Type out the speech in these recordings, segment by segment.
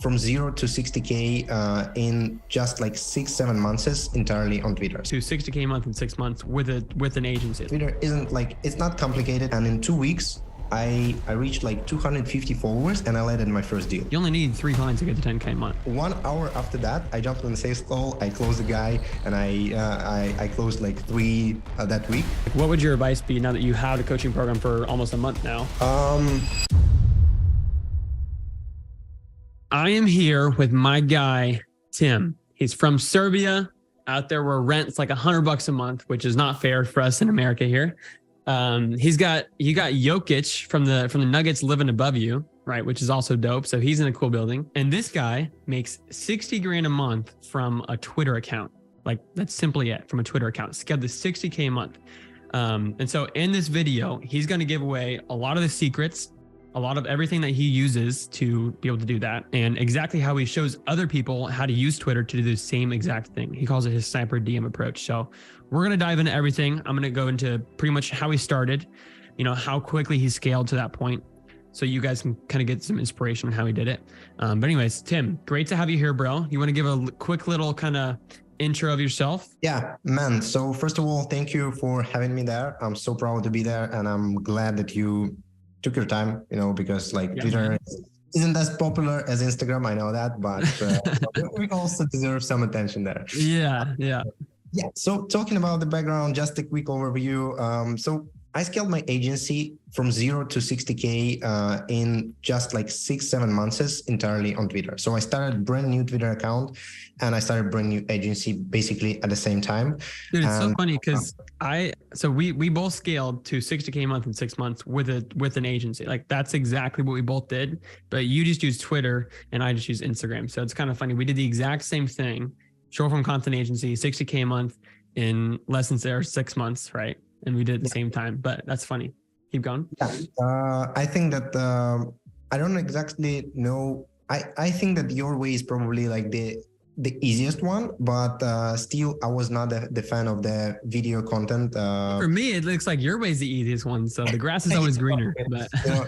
from 0 to 60K in just like 6-7 months entirely on Twitter. To 60K a month in 6 months with an agency. Twitter isn't like, it's not complicated. And in 2 weeks, I reached like 250 followers and I landed my first deal. You only need 3 clients to get to 10K a month. 1 hour after that, I jumped on the sales call, I closed the guy, and I closed like 3 that week. What would your advice be now that you have a coaching program for almost a month now? I am here with my guy, Tim. He's from Serbia, out there where rent's like $100 a month, which is not fair for us in America here. You got Jokic from the Nuggets living above you, right? Which is also dope. So he's in a cool building. And this guy makes 60 grand a month from a Twitter account. Like that's simply it, from a Twitter account. It's got the 60K a month. And so in this video, he's going to give away a lot of the secrets, a lot of everything that he uses to be able to do that, and exactly how he shows other people how to use Twitter to do the same exact thing. He calls it his sniper DM approach. So we're going to dive into everything. I'm going to go into pretty much how he started, how quickly he scaled to that point, so you guys can kind of get some inspiration on how he did it. But anyways, Tim, great to have you here, bro. You want to give a quick little kind of intro of yourself? Yeah, man. So first of all, thank you for having me there. I'm so proud to be there, and I'm glad that you took your time, because like Twitter isn't as popular as Instagram. I know that, but we also deserve some attention there. Yeah. So talking about the background, just a quick overview. So I scaled my agency from 0 to 60K in just like 6-7 months entirely on Twitter. So I started a brand new Twitter account and I started a brand new agency basically at the same time. Dude, it's so funny because we both scaled to 60K a month in 6 months with an agency. Like that's exactly what we both did, but you just use Twitter and I just use Instagram. So it's kind of funny. We did the exact same thing, short form content agency, 60K a month in less than 6 months, right? And we did at the same time, but that's funny. Keep going. Yeah. I think that I don't exactly know. I think that your way is probably like the easiest one, but still I was not the fan of the video content. For me, it looks like your way is the easiest one. So the grass is always greener. But yeah,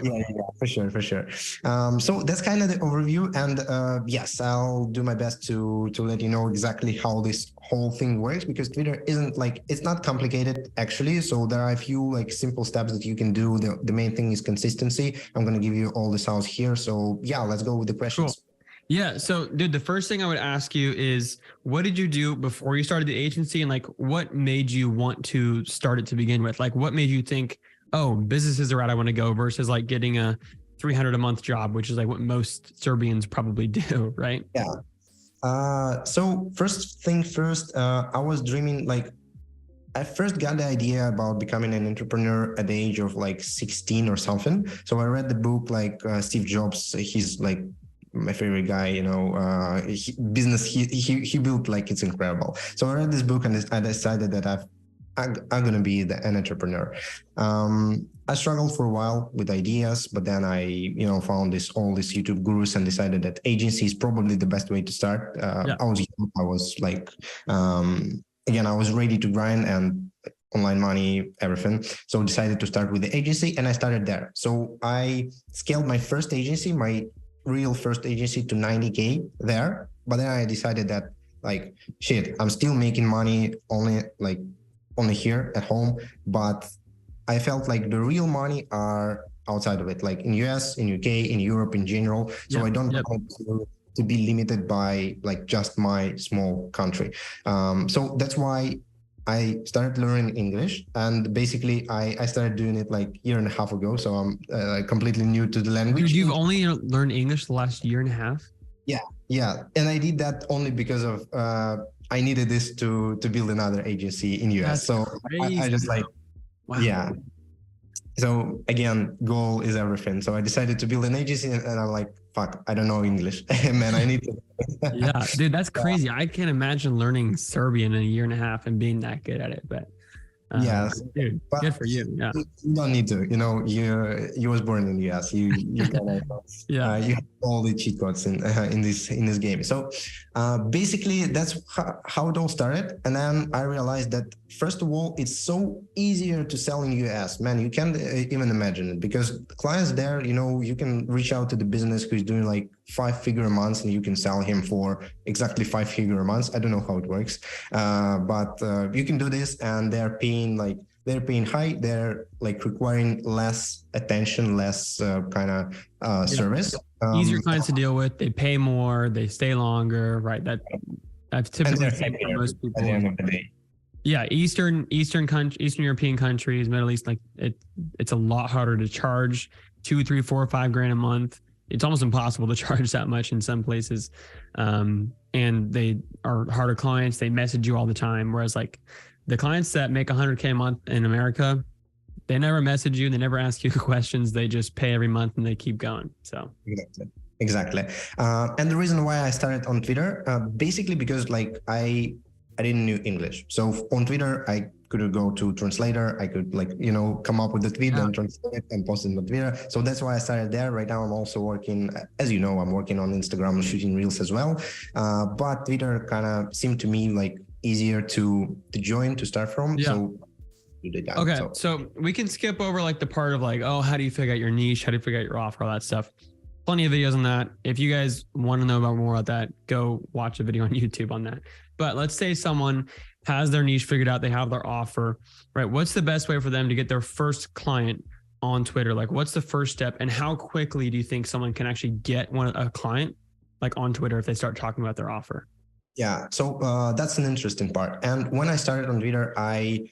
for sure. So that's kind of the overview. And yes, I'll do my best to let you know exactly how this whole thing works, because Twitter isn't like, it's not complicated actually. So there are a few like simple steps that you can do. The main thing is consistency. I'm going to give you all the sounds here. So yeah, let's go with the questions. Cool. Yeah. So dude, the first thing I would ask you is, what did you do before you started the agency? And like, what made you want to start it to begin with? Like, what made you think, oh, business is the route I want to go, versus like getting a $300 a month job, which is like what most Serbians probably do, right? Yeah. So first thing first, I was dreaming, like I first got the idea about becoming an entrepreneur at the age of like 16 or something. So I read the book, like Steve Jobs, he's like my favorite guy, business he built, like it's incredible. So I read this book and I decided that I'm going to be an entrepreneur. I struggled for a while with ideas, but then I, found all these YouTube gurus and decided that agency is probably the best way to start. I was like, again, I was ready to grind and online money, everything. So decided to start with the agency and I started there. So I scaled my first agency, my real first agency, to 90K there. But then I decided that like, shit, I'm still making money only here at home, but I felt like the real money are outside of it, like in US, in UK, in Europe in general. So I don't want to be limited by like just my small country. So that's why I started learning English, and basically I started doing it like a year and a half ago. So I'm completely new to the language. Dude, you've only learned English the last year and a half? Yeah. And I did that only because of, I needed this to build another agency in US. That's so I just like, wow. Yeah. So again, goal is everything. So I decided to build an agency and I'm like, fuck, I don't know English. Man, I need to. Yeah, dude, that's crazy. I can't imagine learning Serbian in a year and a half and being that good at it, but dude, good for you. Yeah, you don't need to. You was born in the US. You kind of you have all the cheat codes in this game. So basically, that's how it all started. And then I realized that first of all, it's so easier to sell in US. Man, you can't even imagine it, because clients there, you can reach out to the business who's doing like 5-figure months and you can sell him for exactly 5-figure months. I don't know how it works, but you can do this, and they're paying high. They're like requiring less attention, less service. Easier clients to deal with. They pay more. They stay longer. Right. That I've typically seen for most people. At the end of the day. Yeah, Eastern European countries, Middle East, like it's a lot harder to charge $2, $3, $4, $5 a month. It's almost impossible to charge that much in some places. And they are harder clients. They message you all the time. Whereas like the clients that make $100K a month in America, they never message you. They never ask you questions. They just pay every month and they keep going. So exactly. And the reason why I started on Twitter, basically because like I didn't know English. So on Twitter, I could go to translator. I could come up with the tweet and translate it and post it on Twitter. So that's why I started there. Right now, I'm also working, as you know, I'm working on Instagram, shooting reels as well. But Twitter kind of seemed to me like easier to join, to start from. Yeah. So you did that. Okay. So we can skip over like the part of like, oh, how do you figure out your niche? How do you figure out your offer? All that stuff. Plenty of videos on that. If you guys want to know about more about that, go watch a video on YouTube on that. But let's say someone has their niche figured out, they have their offer, right? What's the best way for them to get their first client on Twitter? Like what's the first step, and how quickly do you think someone can actually get a client like on Twitter if they start talking about their offer? Yeah. So that's an interesting part. And when I started on Twitter, I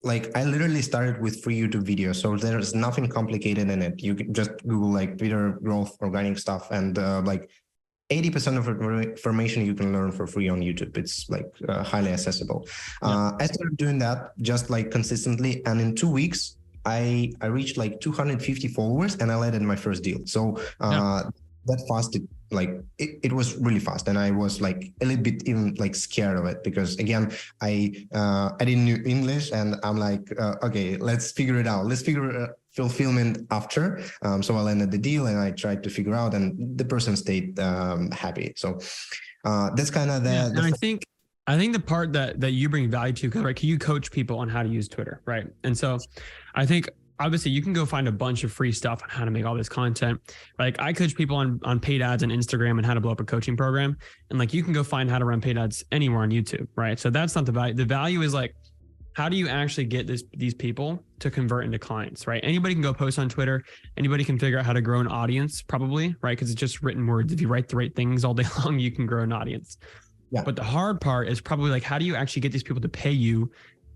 literally started with free YouTube videos. So there's nothing complicated in it. You can just Google like Twitter growth, organic stuff, and 80% of information you can learn for free on YouTube. It's like highly accessible. I started doing that just like consistently. And in 2 weeks, I reached like 250 followers and I landed my first deal. So that fast, it was really fast. And I was like a little bit even like scared of it because again, I didn't know English and I'm like, okay, let's figure it out. Let's figure fulfillment after. So I landed the deal and I tried to figure out, and the person stayed happy. So that's kind of and I think the part that you bring value to, because right, you coach people on how to use Twitter, right? And so I think obviously you can go find a bunch of free stuff on how to make all this content. Like I coach people on paid ads on Instagram and how to blow up a coaching program. And like you can go find how to run paid ads anywhere on YouTube, right? So that's not the value. The value is like, how do you actually get these people to convert into clients, right? Anybody can go post on Twitter. Anybody can figure out how to grow an audience probably, right? Because it's just written words. If you write the right things all day long, you can grow an audience. Yeah. But the hard part is probably like, how do you actually get these people to pay you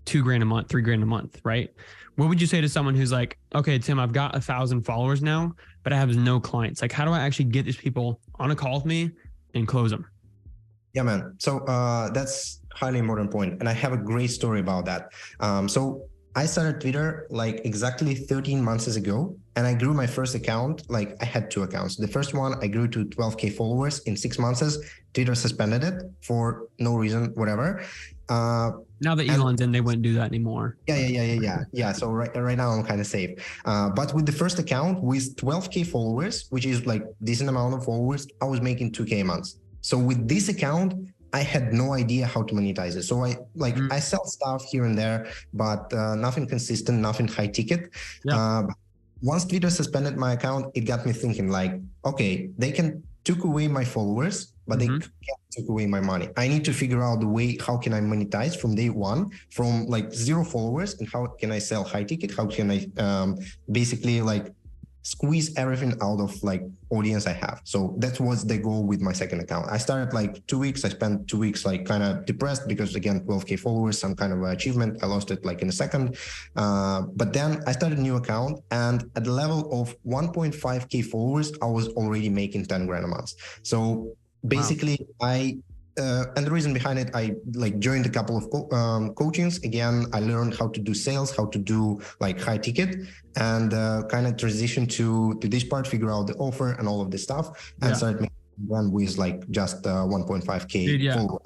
$2,000 a month, $3,000 a month, right? What would you say to someone who's like, okay, Tim, I've got 1,000 followers now, but I have no clients. Like, how do I actually get these people on a call with me and close them? Yeah, man. So that's highly important point. And I have a great story about that. So I started Twitter like exactly 13 months ago, and I grew my first account. Like I had 2 accounts. The first one, I grew to 12K followers in 6 months. Twitter suspended it for no reason, whatever. Now that Elon's in, they wouldn't do that anymore. Yeah. So right now I'm kind of safe. But with the first account with 12K followers, which is like decent amount of followers, I was making 2K a month. So with this account, I had no idea how to monetize it. So I sell stuff here and there, but nothing consistent, nothing high ticket. Yeah. Once Twitter suspended my account, it got me thinking like, okay, they can took away my followers, but they can't take away my money. I need to figure out the way, how can I monetize from day one, from like 0 followers, and how can I sell high ticket? How can I basically like squeeze everything out of like audience I have. So that was the goal with my second account. I started like 2 weeks. I spent 2 weeks like kind of depressed because again, 12K followers, some kind of achievement. I lost it like in a second. But then I started a new account, and at the level of 1.5K followers, I was already making 10 grand a month. So basically and the reason behind it, I like joined a couple of coachings. Again, I learned how to do sales, how to do like high ticket, and kind of transition to this part, figure out the offer and all of this stuff, and started making one with like just 1.5K. Dude, followers.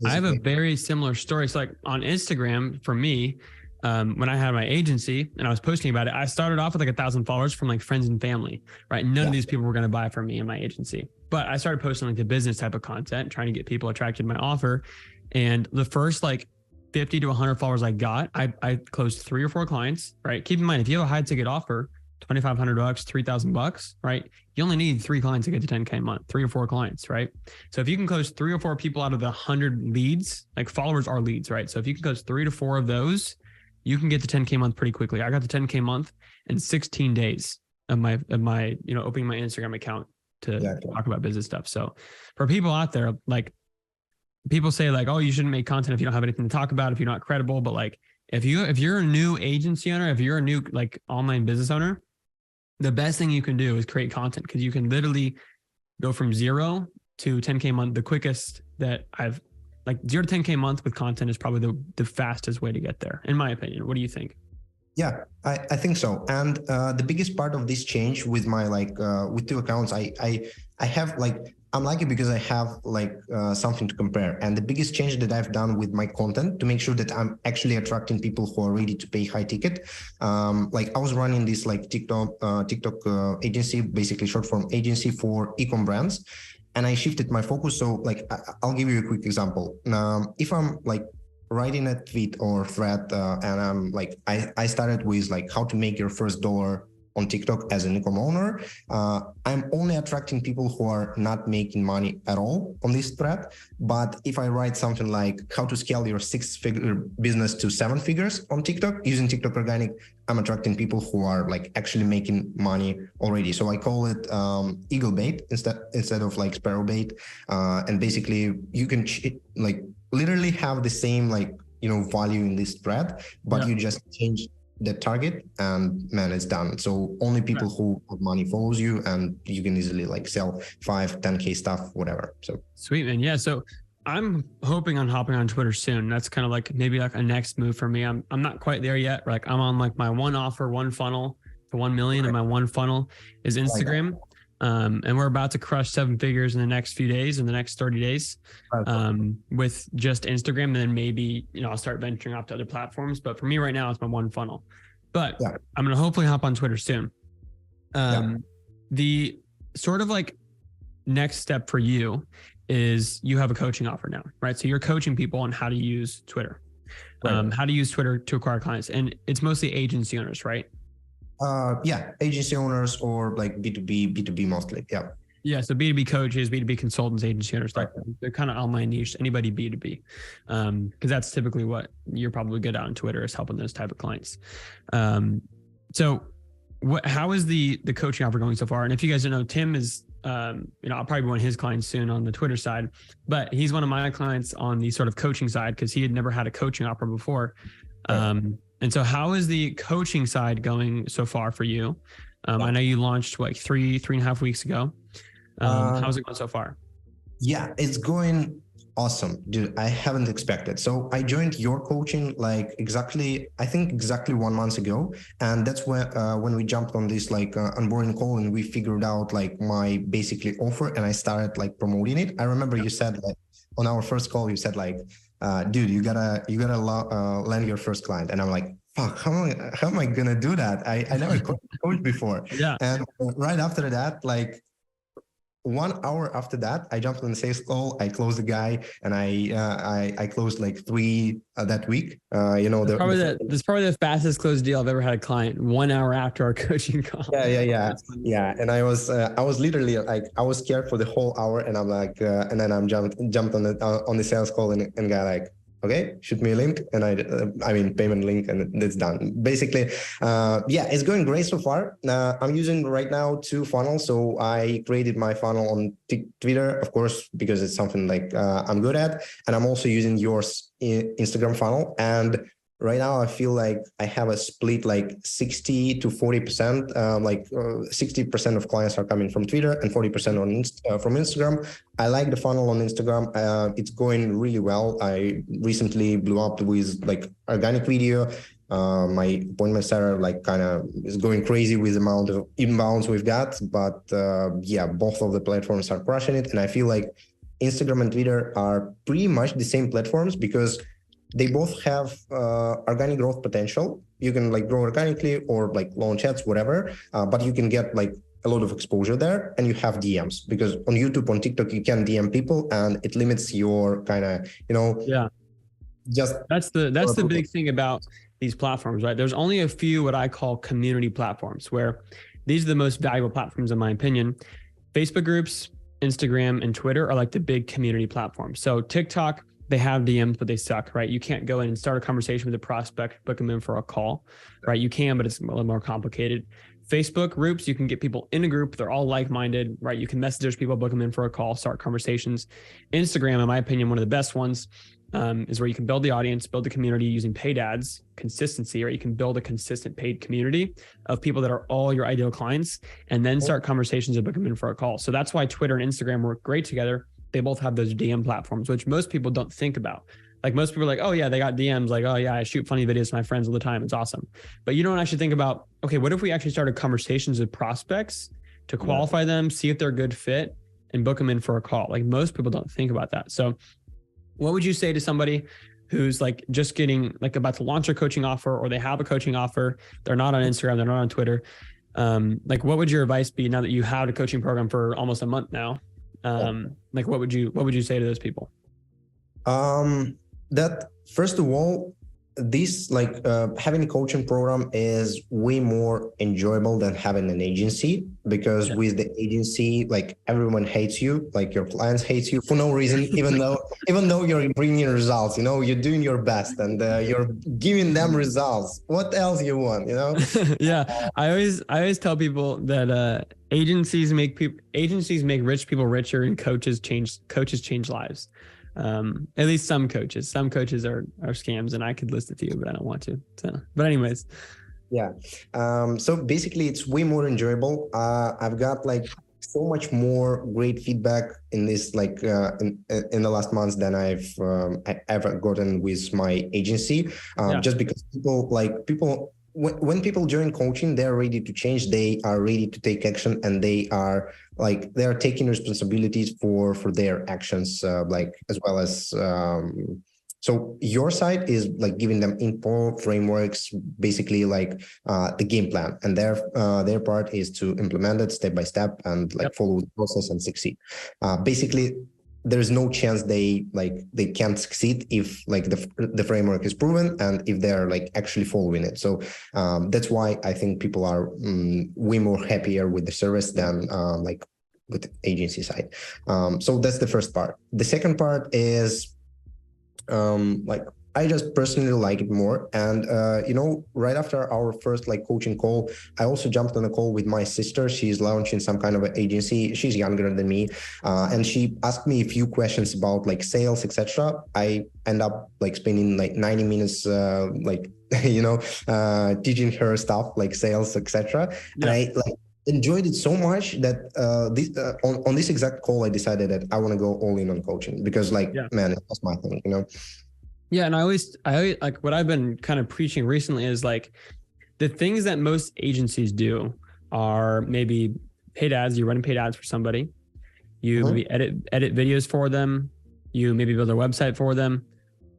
I have a very similar story. So like on Instagram for me, when I had my agency and I was posting about it, I started off with like 1,000 followers from like friends and family, right? None of these people were going to buy from me and my agency, but I started posting like the business type of content, trying to get people attracted to my offer. And the first like 50 to 100 followers I got, I closed 3 or 4 clients, right? Keep in mind, if you have a high ticket offer, $2,500, $3,000, right? You only need 3 clients to get to 10K a month, 3 or 4 clients, right? So if you can close 3 or 4 people out of the 100 leads, like followers are leads, right? So if you can close 3 to 4 of those, you can get to 10K a month pretty quickly. I got to 10K a month in 16 days of my, opening my Instagram account to talk about business stuff. So for people out there, like people say like, oh, you shouldn't make content if you don't have anything to talk about, if you're not credible. But like, if you're a new agency owner, if you're a new like online business owner, the best thing you can do is create content, because you can literally go from 0 to 10K a month. The quickest that I've like 0 to 10K a month with content is probably the fastest way to get there, in my opinion. What do you think? Yeah, I think so. And the biggest part of this change with my with 2 accounts, I have I'm lucky because I have something to compare. And the biggest change that I've done with my content to make sure that I'm actually attracting people who are ready to pay high ticket. I was running this TikTok agency, basically short form agency for e-com brands. And I shifted my focus. So I'll give you a quick example. If I'm writing a tweet or thread and I'm I started with how to make your first dollar on TikTok as an e-com owner, I'm only attracting people who are not making money at all on this thread. But if I write something like how to scale your 6-figure business to 7 figures on TikTok using TikTok Organic, I'm attracting people who are actually making money already. So I call it eagle bait instead of sparrow bait. And basically you can literally have the same value in this thread, but you just change the target and man, it's done. So only people who have money follows you, and you can easily sell 5, 10K stuff, whatever. So sweet, man. Yeah. So I'm hoping on hopping on Twitter soon. That's kind of maybe a next move for me. I'm not quite there yet. I'm on my one offer, one funnel to 1 million, and my one funnel is Instagram. And we're about to crush 7 figures in the next few days, in the next 30 days, with just Instagram. And then maybe, I'll start venturing off to other platforms. But for me right now, it's my one funnel. But I'm going to hopefully hop on Twitter soon. The sort of next step for you is you have a coaching offer now, right? So you're coaching people on how to use Twitter, how to use Twitter to acquire clients. And it's mostly agency owners, right? Agency owners or B2B mostly. Yeah. So B2B coaches, B2B consultants, agency owners, they're kind of online niche, anybody B2B. Because that's typically what you're probably good at on Twitter, is helping those type of clients. So how is the coaching offer going so far? And if you guys don't know, Tim is, I'll probably be one of his clients soon on the Twitter side, but he's one of my clients on the sort of coaching side, because he had never had a coaching offer before. And so how is the coaching side going so far for you? I know you launched 3.5 weeks ago. How's it going so far? Yeah, it's going awesome, dude. I haven't expected. So I joined your coaching exactly 1 month ago. And that's when we jumped on this onboarding call, and we figured out my basically offer, and I started promoting it. I remember you said on our first call, you said dude, you gotta land your first client. And I'm like, fuck, how am I gonna do that? I never coached before. Yeah. And right after that, 1 hour after that, I jumped on the sales call. I closed the guy, and I closed 3 that week. That's probably the fastest closed deal I've ever had a client. 1 hour after our coaching call. Yeah. And I was literally I was scared for the whole hour, and I'm and then I'm jumped on the sales call, and got okay, shoot me a link, and payment link, and it's done. Basically, it's going great so far. I'm using right now 2 funnels. So I created my funnel on Twitter, of course, because it's something I'm good at, and I'm also using yours Instagram funnel. And right now I feel I have a split 60 to 40%. 60% of clients are coming from Twitter and 40% from Instagram. I like the funnel on Instagram. It's going really well. I recently blew up with organic video. My appointment setter kind of is going crazy with the amount of inbounds we've got. But both of the platforms are crushing it. And I feel Instagram and Twitter are pretty much the same platforms, because they both have organic growth potential. You can grow organically or launch ads, whatever, but you can get a lot of exposure there, and you have DMs, because on YouTube, on TikTok, you can DM people, and it limits your kind of, just that's the big thing about these platforms, right? There's only a few what I call community platforms, where these are the most valuable platforms in my opinion. Facebook groups, Instagram, and Twitter are like the big community platforms. So TikTok, they have DMs, but they suck, right? You can't go in and start a conversation with a prospect, book them in for a call, right? You can, but it's a little more complicated. Facebook groups, you can get people in a group. They're all like-minded, right? You can message those people, book them in for a call, start conversations. Instagram, in my opinion, one of the best ones is where you can build the audience, build the community using paid ads, consistency, right? You can build a consistent paid community of people that are all your ideal clients, and then start conversations and book them in for a call. So that's why Twitter and Instagram work great together. They both have those DM platforms, which most people don't think about. Like most people are like, oh yeah, they got DMs. Like, oh yeah, I shoot funny videos to my friends all the time. It's awesome. But you don't actually think about, okay, what if we actually started conversations with prospects to qualify them, see if they're a good fit, and book them in for a call? Like most people don't think about that. So what would you say to somebody who's like just getting like about to launch a coaching offer, or they have a coaching offer, they're not on Instagram, they're not on Twitter? Like what would your advice be now that you had a coaching program for almost a month now? Like what would you say to those people? That first of all, this having a coaching program is way more enjoyable than having an agency, because with the agency, like everyone hates you, like your clients hate you for no reason, even though you're bringing results, you're doing your best and you're giving them results. What else you want, Yeah, I always tell people that agencies make rich people richer, and coaches change lives. At least some coaches are scams, and I could list a few, but I don't want to. So, but anyways. Yeah. So basically it's way more enjoyable. I've got like so much more great feedback in this, in the last months than I've ever gotten with my agency. Just because people, when people join coaching, they're ready to change, they are ready to take action, and they're taking responsibilities for their actions, as well as so your side is like giving them info, frameworks, basically the game plan, and their part is to implement it step by step and follow the process and succeed. Basically there's no chance they can't succeed if the framework is proven and if they're actually following it. So that's why I think people are way more happier with the service than with the agency side. So that's the first part. The second part is I just personally like it more. And, right after our first coaching call, I also jumped on a call with my sister. She's launching some kind of an agency. She's younger than me. And she asked me a few questions about sales, etc. I end up spending 90 minutes, teaching her stuff like sales, etc. And I enjoyed it so much that on this exact call, I decided that I want to go all in on coaching, because man, that's my thing, Yeah. And I always what I've been kind of preaching recently is the things that most agencies do are maybe paid ads. You're running paid ads for somebody. You maybe edit videos for them. You maybe build their website for them.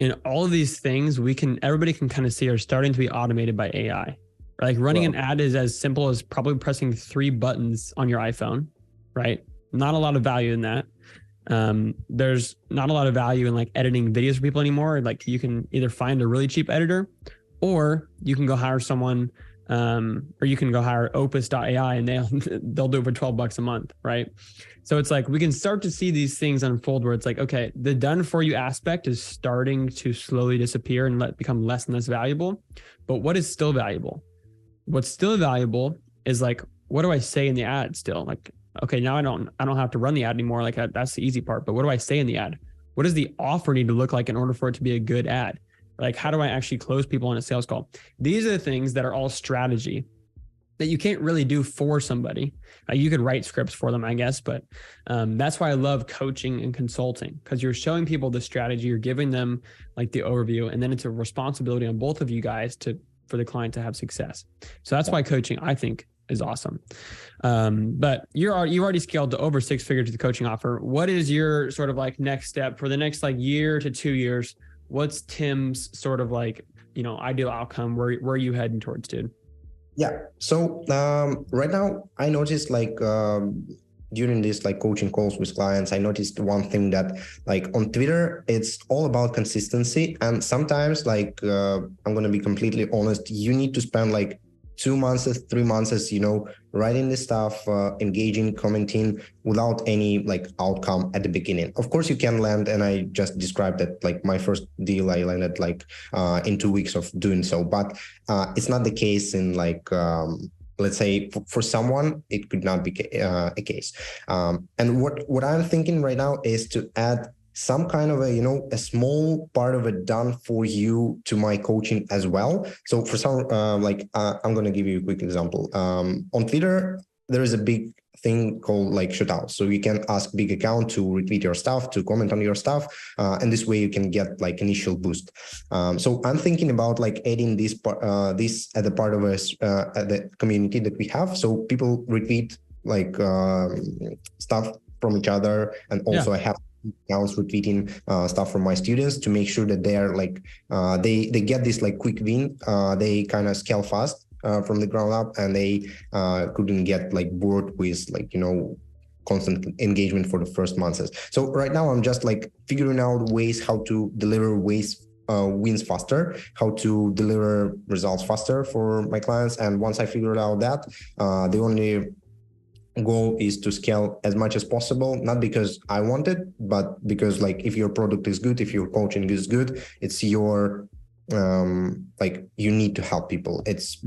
And all of these things everybody can kind of see are starting to be automated by AI. Running an ad is as simple as probably pressing 3 buttons on your iPhone, right? Not a lot of value in that. There's not a lot of value in editing videos for people anymore. You can either find a really cheap editor, or you can go hire someone, or you can go hire Opus.ai and they'll do it for $12 a month, right? So it's we can start to see these things unfold where it's okay, the done for you aspect is starting to slowly disappear and become less and less valuable. But what is still valuable? What's still valuable is what do I say in the ad still? Okay, now I don't have to run the ad anymore. That's the easy part. But what do I say in the ad? What does the offer need to look like in order for it to be a good ad? How do I actually close people on a sales call? These are the things that are all strategy that you can't really do for somebody. You could write scripts for them, I guess, but that's why I love coaching and consulting, because you're showing people the strategy, you're giving them the overview, and then it's a responsibility on both of you guys for the client to have success. So that's why coaching, I think, is awesome. But you already scaled to over 6 figures to the coaching offer. What is your sort of next step for the next year to 2 years? What's Tim's sort of ideal outcome? Where are you heading towards, dude? Yeah. So right now I noticed during this like coaching calls with clients, I noticed one thing that like on Twitter, it's all about consistency. And sometimes like, I'm going to be completely honest, you need to spend like 2 months, 3 months, writing this stuff, engaging, commenting without any like outcome at the beginning. Of course you can land, and I just described that like my first deal, I landed like in 2 weeks of doing so, but it's not the case in like, let's say for someone, it could not be a case. And what I'm thinking right now is to add some kind of a small part of it done for you to my coaching as well. So for some, I'm going to give you a quick example. On Twitter, there is a big thing called like shoutouts. So you can ask big account to retweet your stuff, to comment on your stuff. And this way you can get like initial boost. So I'm thinking about like adding this as a part of the community that we have. So people retweet like stuff from each other. And also I have accounts retweeting stuff from my students to make sure that they are like, they get this like quick win. They kind of scale fast. From the ground up, and they couldn't get like bored with like constant engagement for the first months. So right now I'm just like figuring out ways how to deliver wins faster, how to deliver results faster for my clients. And once I figured out that, the only goal is to scale as much as possible, not because I want it, but because like if your product is good, if your coaching is good, it's your like you need to help people. It's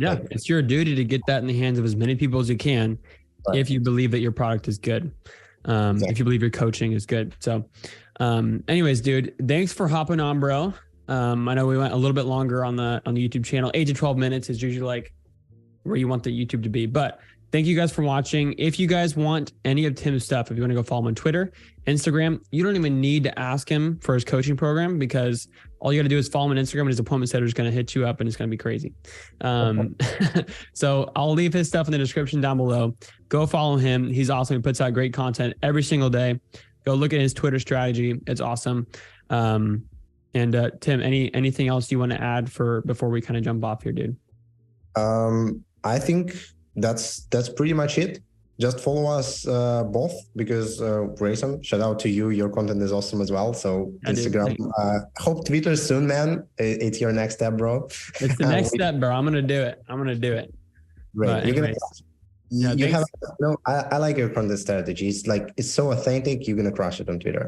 your duty to get that in the hands of as many people as you can, right, if you believe that your product is good, exactly, if you believe your coaching is good. So anyways, dude, thanks for hopping on, bro. I know we went a little bit longer on the YouTube channel. 8 to 12 minutes is usually like where you want the YouTube to be, but thank you guys for watching. If you guys want any of Tim's stuff, if you want to go follow him on Twitter, Instagram, you don't even need to ask him for his coaching program, because all you got to do is follow him on Instagram, and his appointment setter is going to hit you up, and it's going to be crazy. So I'll leave his stuff in the description down below. Go follow him. He's awesome. He puts out great content every single day. Go look at his Twitter strategy. It's awesome. And Tim, anything else you want to add before we kind of jump off here, dude? I think that's pretty much it. Just follow us both, because Grayson, shout out to you. Your content is awesome as well. So Instagram, hope Twitter soon, man. It's your next step, bro. It's the next step, bro. I'm going to do it. Right. You're I like your content strategy. It's like, it's so authentic. You're going to crush it on Twitter.